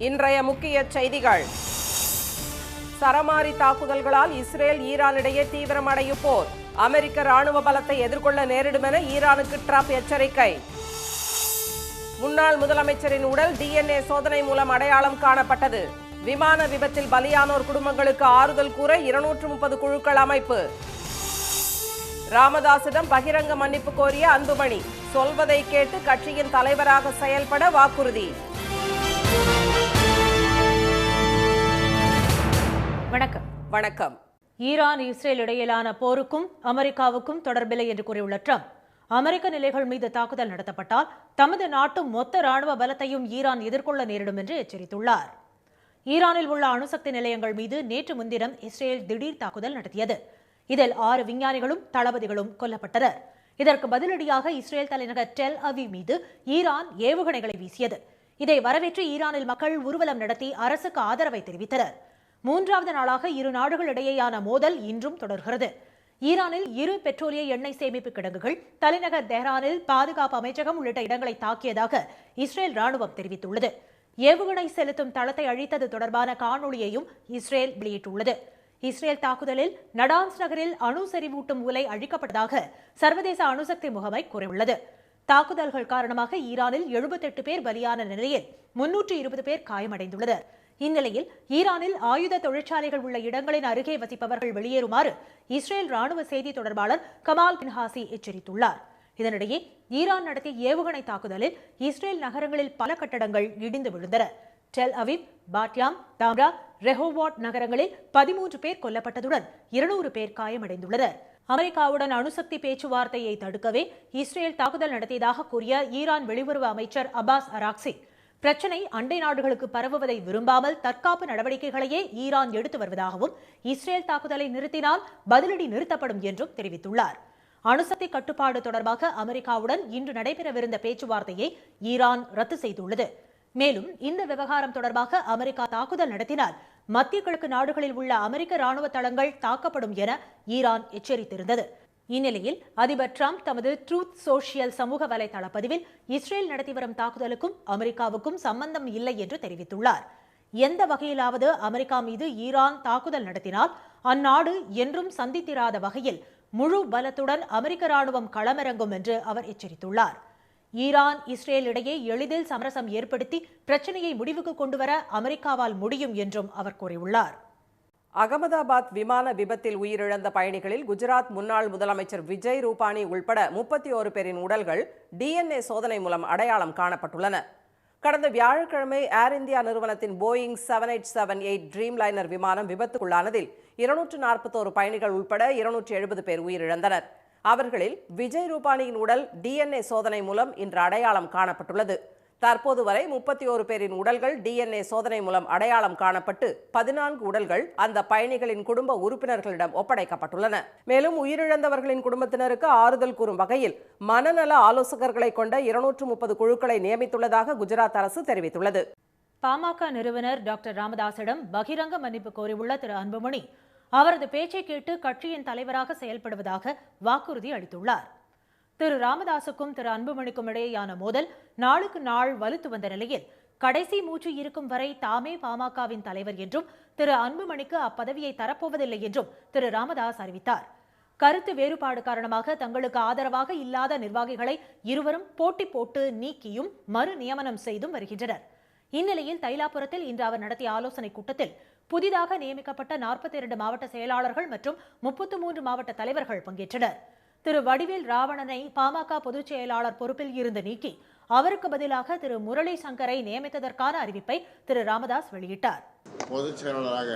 இன்றைய முக்கிய செய்திகள். சரமாரி தாக்குதல்களால் இஸ்ரேல் ஈரான் இடையே தீவிரமடையும் போர். அமெரிக்க ராணுவ பலத்தை எதிர்கொள்ள நேரிடும் என ஈரானுக்கு ட்ரம்ப் எச்சரிக்கை. முன்னாள் முதலமைச்சரின் உடல் DNA சோதனை மூலம் அடையாளம் காணப்பட்டது. விமான விபத்தில் பலியானோர் குடும்பங்களுக்கு ஆறுதல் கூற 230 குழுக்கள் அமைப்பு. ராமதாசிடம் பகிரங்க மன்னிப்பு கோரிய அன்புமணி. சொல்வதை கேட்டு கட்சியின் தலைவராக செயல்பட வாக்குறுதி. வணக்கம். ஈரான் இஸ்ரேல் இடையிலான போருக்கும் அமெரிக்காவுக்கும் தொடர்பில்லை என்று கூறியுள்ள ட்ரம்ப், அமெரிக்க நிலைகள் மீது தாக்குதல் நடத்தப்பட்டால் தமது நாட்டு மொத்த ராணுவ பலத்தையும் ஈரான் எதிர்கொள்ள நேரிடும் என்று எச்சரித்துள்ளார். ஈரானில் உள்ள அணுசக்தி நிலையங்கள் மீது நேற்று முன்தினம் இஸ்ரேல் திடீர் தாக்குதல் நடத்தியது. இதில் 6 விஞ்ஞானிகளும் தளபதிகளும் கொல்லப்பட்டனர். இதற்கு பதிலடியாக இஸ்ரேல் தலைநகர் டெல் அவீவ் மீது ஈரான் ஏவுகணைகளை வீசியது. இதை வரவேற்று ஈரானில் மக்கள் ஊர்வலம் நடத்தி அரசுக்கு ஆதரவை தெரிவித்தனர். 3வது நாளாக இரு நாடுகள் இடையேயான மோதல் இன்றும் தொடர்கிறது. ஈரானில் 2 பெட்ரோலிய எண்ணெய் சேமிப்பு கிடங்குகள், தலைநகர் தெஹ்ரானில் பாதுகாப்பு அமைச்சகம் உள்ளிட்ட இடங்களை தாக்கியதாக இஸ்ரேல் ராணுவம் தெரிவித்துள்ளது. ஏவுகணை செலுத்தும் தளத்தை அழித்தது தொடர்பான காணொளியையும் இஸ்ரேல் வெளியிட்டுள்ளது. இஸ்ரேல் தாக்குதலில் நடான்ஸ் நகரில் அணு செறிவூட்டும் உலை அழிக்கப்பட்டதாக சர்வதேச அணுசக்தி முகமை கூறியுள்ளது. தாக்குதல்கள் காரணமாக ஈரானில் 78 பேர் பலியான நிலையில் 320 பேர் காயமடைந்துள்ளனர். இந்நிலையில் ஈரானில் ஆயுத தொழிற்சாலைகள் உள்ள இடங்களின் அருகே வசிப்பவர்கள் வெளியேறுமாறு இஸ்ரேல் ராணுவ செய்தி தொடர்பாளர் கமால் பின்ஹாசி எச்சரித்துள்ளார். இதனிடையே ஈரான் நடத்திய ஏவுகணை தாக்குதலில் இஸ்ரேல் நகரங்களில் பல கட்டடங்கள் இடிந்து விழுந்தன. டெல் அவீவ், பாட்யாம், தாம்ரா, ரெஹோவாட் நகரங்களில் 13 பேர் கொல்லப்பட்டதுடன் 200 பேர் காயமடைந்துள்ளனர். அமெரிக்காவுடன் அணுசக்தி பேச்சுவார்த்தையை தடுக்கவே இஸ்ரேல் தாக்குதல் நடத்தியதாக கூறிய ஈரான் வெளியுறவு அமைச்சர் அப்பாஸ் அராக்சி, பிரச்சினை அண்டை நாடுகளுக்கு பரவுவதை விரும்பாமல் தற்காப்பு நடவடிக்கைகளையே ஈரான் எடுத்து வருவதாகவும், இஸ்ரேல் தாக்குதலை நிறுத்தினால் பதிலடி நிறுத்தப்படும் என்றும் தெரிவித்துள்ளார். அணுசக்தி கட்டுப்பாடு தொடர்பாக அமெரிக்காவுடன் இன்று நடைபெறவிருந்த பேச்சுவார்த்தையை ஈரான் ரத்து செய்துள்ளது. மேலும் இந்த விவகாரம் தொடர்பாக அமெரிக்கா தாக்குதல் நடத்தினால் மத்திய கிழக்கு நாடுகளில் உள்ள அமெரிக்க ராணுவ தளங்கள் தாக்கப்படும் என ஈரான் எச்சரித்திருந்தது. இந்நிலையில் அதிபர் ட்ரம்ப் தமது ட்ரூத் சோஷியல் சமூக வலைதள பதிவில் இஸ்ரேல் நடத்தி வரும் தாக்குதலுக்கும் அமெரிக்காவுக்கும் சம்பந்தம் இல்லை என்று தெரிவித்துள்ளார். எந்த வகையிலாவது அமெரிக்கா மீது ஈரான் தாக்குதல் நடத்தினால் அந்நாடு என்றும் சந்தித்திராத வகையில் முழு பலத்துடன் அமெரிக்க ராணுவம் களமிறங்கும் என்று அவர் எச்சரித்துள்ளார். ஈரான் இஸ்ரேல் இடையே எளிதில் சமரசம் ஏற்படுத்தி பிரச்சனையை முடிவுக்கு கொண்டுவர அமெரிக்காவால் முடியும் என்றும் அவர் கூறியுள்ளார். அகமதாபாத் விமான விபத்தில் உயிரிழந்த பயணிகளில் குஜராத் முன்னாள் முதலமைச்சர் விஜய் ரூபானி உள்பட 31 பேரின் உடல்கள் DNA சோதனை மூலம் அடையாளம் காணப்பட்டுள்ளன. கடந்த வியாழக்கிழமை ஏர் இந்தியா நிறுவனத்தின் போயிங் 7878 ட்ரீம் லைனர் விமானம் விபத்துக்குள்ளானதில் 241 பயணிகள் உள்பட 270 பேர் உயிரிழந்தனர். அவர்களில் விஜய் ரூபானியின் உடல் DNA சோதனை மூலம் இன்று அடையாளம் காணப்பட்டுள்ளது. தற்போது வரை 31 பேரின் உடல்கள் DNA சோதனை மூலம் அடையாளம் காணப்பட்டு 14 உடல்கள் அந்த பயணிகளின் குடும்ப உறுப்பினர்களிடம் ஒப்படைக்கப்பட்டுள்ளன. மேலும் உயிரிழந்தவர்களின் குடும்பத்தினருக்கு ஆறுதல் கூறும் வகையில் மனநல ஆலோசகர்களை கொண்ட 230 குழுக்களை நியமித்துள்ளதாக குஜராத் அரசு தெரிவித்துள்ளது. பாமக நிறுவனர் டாக்டர் ராமதாசிடம் பகிரங்க மன்னிப்பு கோரியுள்ள திரு அன்புமணி, அவரது பேச்சை கேட்டு கட்சியின் தலைவராக செயல்படுவதாக வாக்குறுதி அளித்துள்ளார். திரு ராமதாசுக்கும் திரு அன்புமணிக்கும் இடையேயான மோதல் நாளுக்கு நாள் வலுத்து வந்த நிலையில் கடைசி மூச்சு இருக்கும் வரை தாமே பாமகவின் தலைவர் என்றும் திரு அன்புமணிக்கு அப்பதவியை தரப்போவதில்லை என்றும் திரு ராமதாஸ் அறிவித்தார். கருத்து வேறுபாடு காரணமாக தங்களுக்கு ஆதரவாக இல்லாத நிர்வாகிகளை இருவரும் போட்டி போட்டு நீக்கியும் மறு நியமனம் செய்தும் வருகின்றனர். இந்நிலையில் தைலாபுரத்தில் இன்று அவர் நடத்திய ஆலோசனை கூட்டத்தில் புதிதாக நியமிக்கப்பட்ட 42 மாவட்ட செயலாளர்கள் மற்றும் 33 மாவட்ட தலைவர்கள் பங்கேற்றனர். திரு வடிவேல் ராவணனை பாமக பொதுச் செயலாளர் பொறுப்பில் இருந்து நீக்கி அவருக்கு பதிலாக திரு முரளி சங்கரை நியமித்ததற்கான அறிவிப்பை திரு ராமதாஸ் வெளியிட்டார். பொதுச் செயலாளராக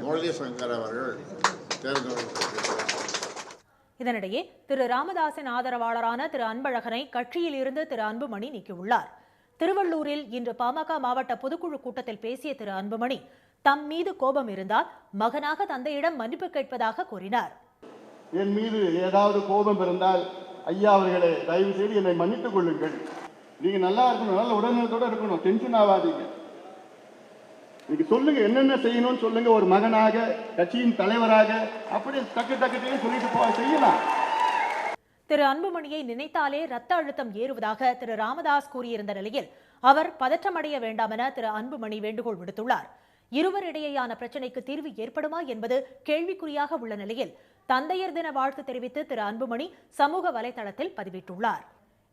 முரளி சங்கர் அவர்கள் இதனிடையே திரு ராமதாஸின் ஆதரவாளரான திரு அன்பழகனை கட்சியில் இருந்து திரு அன்புமணி நீக்கியுள்ளார். திருவள்ளூரில் இன்று பாமக மாவட்ட பொதுக்குழு கூட்டத்தில் பேசிய திரு அன்புமணி, தம் மீது கோபம் இருந்தால் மகனாக தந்தையிடம் மன்னிப்பு கேட்பதாக கூறினார். என் மீது ஏதாவது கோபம் இருந்தால் ஐயா அவர்களே, தயவு செய்து என்னை மன்னித்துக் கொள்ளுங்கள். நீங்க நல்லா இருக்கணும், நல்ல உடல்நலத்தோட இருக்கணும், டென்ஷன் ஆகாதீங்க. நீங்க சொல்லுங்க, என்னென்ன செய்யணும்னு சொல்லுங்க. ஒரு மகனாக, கட்சியின் தலைவராக அப்படி டக்கு சொல்லிட்டு செய்யலாம். திரு அன்புமணியை நினைத்தாலே ரத்த அழுத்தம் ஏறுவதாக திரு ராமதாஸ் கூறியிருந்த நிலையில் அவர் பதற்றமடைய வேண்டாம் என திரு அன்புமணி வேண்டுகோள் விடுத்துள்ளார். இருவரிடையேயான பிரச்சினைக்கு தீர்வு ஏற்படுமா என்பது கேள்விக்குறியாக உள்ள நிலையில் தந்தையர் தின வாழ்த்து தெரிவித்து திரு அன்புமணி சமூக வலைதளத்தில் பதிவிட்டுள்ளார்.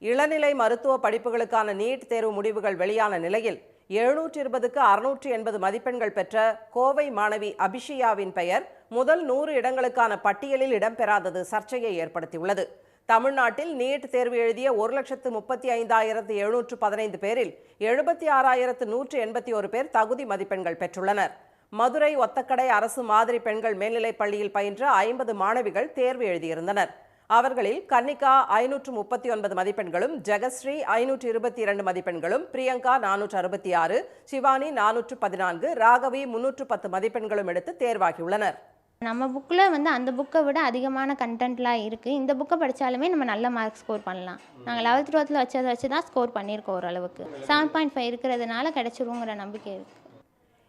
இளநிலை மருத்துவ படிப்புகளுக்கான நீட் தேர்வு முடிவுகள் வெளியான நிலையில் 720க்கு 680 மதிப்பெண்கள் பெற்ற கோவை மாணவி அபிஷியாவின் பெயர் முதல் 100 இடங்களுக்கான பட்டியலில் இடம்பெறாதது சர்ச்சையை ஏற்படுத்தியுள்ளது. தமிழ்நாட்டில் நீட் தேர்வு எழுதிய 1,35,715 பேரில் 76,181 பேர் தகுதி மதிப்பெண்கள் பெற்றுள்ளனர். மதுரை ஒத்தக்கடை அரசு மாதிரி பெண்கள் மேல்நிலைப் பள்ளியில் பயின்ற 50 மாணவிகள் தேர்வு எழுதியிருந்தனர். அவர்களில் கன்னிகா 539 மதிப்பெண்களும், ஜெகஸ்ரீ 522 மதிப்பெண்களும், பிரியங்கா 466, சிவானி 414, ராகவி 310 மதிப்பெண்களும் எடுத்து தேர்வாகியுள்ளனர். நம்ம புக்கில் அந்த புக்கை விட அதிகமான கண்டென்ட்லாம் இருக்குது. இந்த புக்கை படித்தாலுமே நம்ம நல்ல மார்க் ஸ்கோர் பண்ணலாம். நாங்கள் 11th 12th வச்சதை வச்சு தான் ஸ்கோர் பண்ணியிருக்கோம். ஓரளவுக்கு 7.5 இருக்கிறதுனால கிடைச்சிருங்கிற நம்பிக்கை இருக்குது.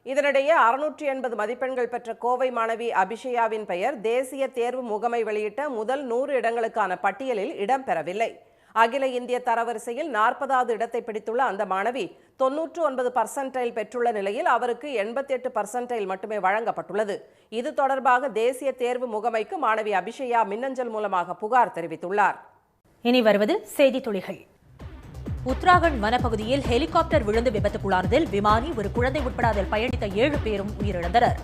இதனிடையே 680 மதிப்பெண்கள் பெற்ற கோவை மாணவி அபிஷயாவின் பெயர் தேசிய தேர்வு முகமை வெளியிட்ட முதல் 100 இடங்களுக்கான பட்டியலில் இடம்பெறவில்லை. அகில இந்திய தரவரிசையில் 40வது இடத்தை பிடித்துள்ள அந்த மாணவி 99% பெற்றுள்ள நிலையில் அவருக்கு 88% மட்டுமே வழங்கப்பட்டுள்ளது. இது தொடர்பாக தேசிய தேர்வு முகமைக்கு மாணவி அபிஷயா மின்னஞ்சல் மூலமாக புகார் தெரிவித்துள்ளார். இனி வருவது செய்தி துளிகள். உத்தராகண்ட் வனப்பகுதியில் ஹெலிகாப்டர் விழுந்து விபத்துக்குள்ளானதில் விமானி, ஒரு குழந்தை உட்பட அதில் பயணித்த 7 பேரும் உயிரிழந்தனர்.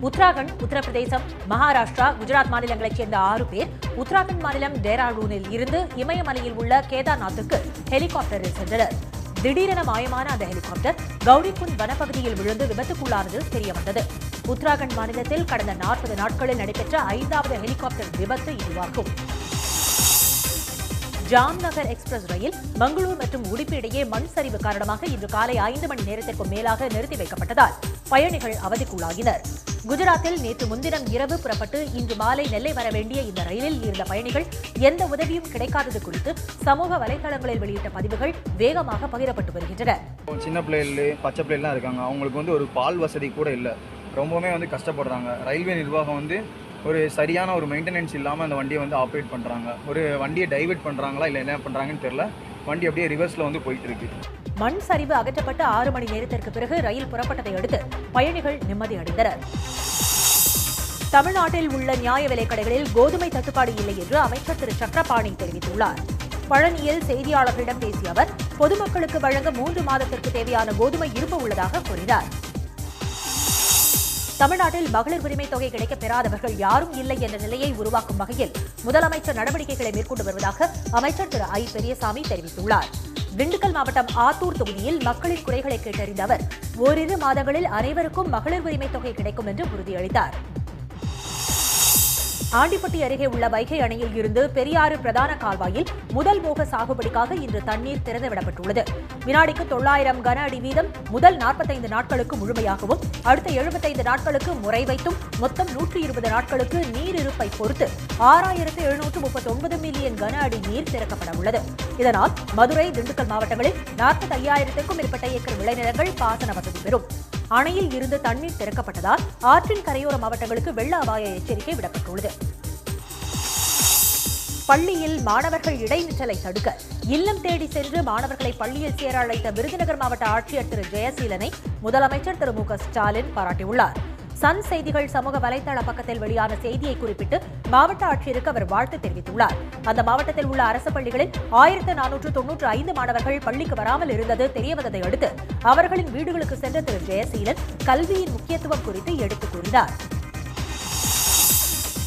உத்தராகண்ட், உத்தரப்பிரதேசம், மகாராஷ்டிரா, குஜராத் மாநிலங்களைச் சேர்ந்த 6 பேர் உத்தராகண்ட் மாநிலம் டேராடூனில் இருந்து இமயமலையில் உள்ள கேதார்நாத்துக்கு ஹெலிகாப்டரில் சென்றனர். திடீரென மாயமான அந்த ஹெலிகாப்டர் கௌரிகுண்ட் வனப்பகுதியில் விழுந்து விபத்துக்குள்ளானது தெரியவந்தது. உத்தராகண்ட் மாநிலத்தில் கடந்த 40 நாட்களில் நடைபெற்ற 5வது ஹெலிகாப்டர் விபத்து இதுவாகும். ஜாம்நகர் எக்ஸ்பிரஸ் ரயில் மங்களூர் மற்றும் உடுப்பி இடையே மண் சரிவு காரணமாக இன்று காலை 5 மணி நேரத்திற்கும் மேலாக நிறுத்தி வைக்கப்பட்டதால் பயணிகள் அவதிக்குள்ளாகினர். குஜராத்தில் நேற்று முன்தினம் இரவு புறப்பட்டு இன்று மாலை நெல்லை வர வேண்டிய இந்த ரயிலில் இருந்த பயணிகள் எந்த உதவியும் கிடைக்காதது குறித்து சமூக வலைதளங்களில் வெளியிட்ட பதிவுகள் வேகமாக பகிரப்பட்டு வருகின்றன. சின்ன பிள்ளைகள், பச்சை பிள்ளைலாம் இருக்காங்க. அவங்களுக்கு ஒரு பால் வசதி கூட இல்லை. ரொம்பவுமே கஷ்டப்படுறாங்க. ரயில்வே நிர்வாகம் ஒரு சரியான ஒரு மெயின்டெனன்ஸ் இல்லாமல் அந்த வண்டியை ஆப்ரேட் பண்ணுறாங்க. ஒரு வண்டியை டைவர்ட் பண்ணுறாங்களா இல்லை என்ன பண்ணுறாங்கன்னு தெரியல. வண்டி அப்படியே ரிவர்ஸில் போயிட்டு இருக்கு. மண் சரிவு அகற்றப்பட்டு 6 மணி நேரத்திற்கு பிறகு ரயில் புறப்பட்டதை அடுத்து பயணிகள் நிம்மதி அடைந்தனர். தமிழ்நாட்டில் உள்ள நியாய விலைக் கடைகளில் கோதுமை தட்டுப்பாடு இல்லை என்று அமைச்சர் திரு சக்கரபாணி தெரிவித்துள்ளார். பழனியில் செய்தியாளர்களிடம் பேசிய அவர் பொதுமக்களுக்கு வழங்க 3 மாதத்திற்கு தேவையான கோதுமை இருப்பு உள்ளதாக கூறினார். தமிழ்நாட்டில் மகளிர் உரிமை தொகை கிடைக்கப் பெறாதவர்கள் யாரும் இல்லை என்ற நிலையை உருவாக்கும் வகையில் முதலமைச்சர் நடவடிக்கைகளை மேற்கொண்டு வருவதாக அமைச்சர் திரு ஐ. பெரியசாமி தெரிவித்துள்ளார். திண்டுக்கல் மாவட்டம் ஆத்தூர் தொகுதியில் மக்களின் குறைகளை கேட்டறிந்த அவர் ஓரிரு மாதங்களில் அனைவருக்கும் மகளிர் உரிமை தொகை கிடைக்கும் என்று உறுதியளித்தார். ஆண்டிப்பட்டி அருகே உள்ள வைகை அணையில் இருந்து பெரியாறு பிரதான கால்வாயில் முதல் போக சாகுபடிக்காக இன்று தண்ணீர் திறந்துவிடப்பட்டுள்ளது. வினாடிக்கு 900 கன அடி வீதம் முதல் 45 நாட்களுக்கு முழுமையாகவும் அடுத்த 75 நாட்களுக்கு முறை வைத்தும் மொத்தம் 120 நாட்களுக்கு நீர் இருப்பை பொறுத்து 6739 மில்லியன் கன அடி நீர் திறக்கப்பட உள்ளது. இதனால் மதுரை, திண்டுக்கல் மாவட்டங்களில் 45,000க்கும் மேற்பட்ட ஏக்கர் விளைநிலங்கள் பாசன வசதி பெறும். அணையில் இருந்து தண்ணீர் திறக்கப்பட்டதால் ஆற்றின் கரையோர மாவட்டங்களுக்கு வெள்ள அபாய எச்சரிக்கை விடப்பட்டுள்ளது. பள்ளியில் மாணவர்கள் இடைநிற்றலை தடுக்க இல்லம் தேடி சென்று மாணவர்களை பள்ளியில் சேர அழைத்த விருதுநகர் மாவட்ட ஆட்சியர் திரு ஜெயசீலனை முதலமைச்சர் திரு மு க ஸ்டாலின் பாராட்டியுள்ளார். சன் செய்திகள் சமூக வலைதள பக்கத்தில் வெளியான செய்தியை குறிப்பிட்டு மாவட்ட ஆட்சியருக்கு அவர் வாழ்த்து தெரிவித்துள்ளார். அந்த மாவட்டத்தில் உள்ள அரசு பள்ளிகளில் 1495 மாணவர்கள் பள்ளிக்கு வராமல் இருந்தது தெரியவந்ததை அடுத்து அவர்களின் வீடுகளுக்கு சென்ற திரு ஜெயசீலன் கல்வியின் முக்கியத்துவம் குறித்து எடுத்துக் கூறினார்.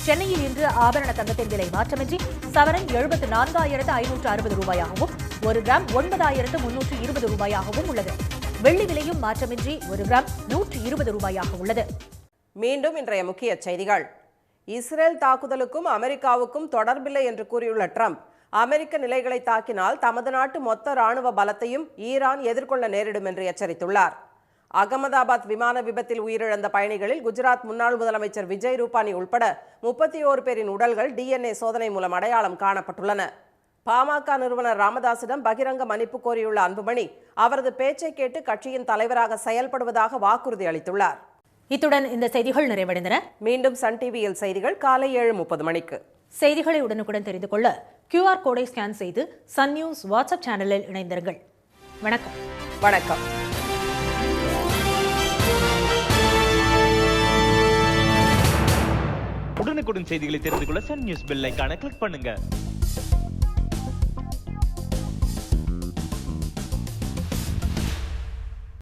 சென்னையில் இன்று ஆபரண தங்கத்தின் விலை மாற்றமின்றி சவரன் 74,560 ரூபாயாகவும் 1 கிராம் 9,320 ரூபாயாகவும் உள்ளது. வெள்ளி விலையும் மாற்றமின்றி 1 கிராம் 120 ரூபாயாக உள்ளது. மீண்டும் இன்றைய முக்கிய செய்திகள். இஸ்ரேல் தாக்குதலுக்கும் அமெரிக்காவுக்கும் தொடர்பில்லை என்று கூறியுள்ள ட்ரம்ப், அமெரிக்க நிலைகளை தாக்கினால் தமது நாட்டு மொத்த ராணுவ பலத்தையும் ஈரான் எதிர்கொள்ள நேரிடும் என்று எச்சரித்துள்ளார். அகமதாபாத் விமான விபத்தில் உயிரிழந்த பயணிகளில் குஜராத் முன்னாள் முதலமைச்சர் விஜய் ரூபானி உள்பட 31 பேரின் உடல்கள் DNA சோதனை மூலம் அடையாளம் காணப்பட்டுள்ளன. பாமக நிறுவனர் ராமதாசிடம் பகிரங்க மன்னிப்பு கோரியுள்ள அன்புமணி அவரது பேச்சை கேட்டு கட்சியின் தலைவராக செயல்படுவதாக வாக்குறுதி அளித்துள்ளார். இத்துடன் இந்த செய்திகள் நிறைவடைந்தன. மீண்டும் சன் டிவியில் செய்திகள் காலை 7:30 மணிக்கு. செய்திகளை உடனுக்குடன் தெரிந்து கொள்ள QR கோடை ஸ்கேன் செய்து சன் நியூஸ் வாட்ஸ்அப் சேனலில் இணைந்திருங்கள். வணக்கம். வணக்கம். உடனுக்குடன் செய்திகளை தெரிந்து கொள்ள சன் நியூஸ் பெல் ஐகானை கிளிக் பண்ணுங்க.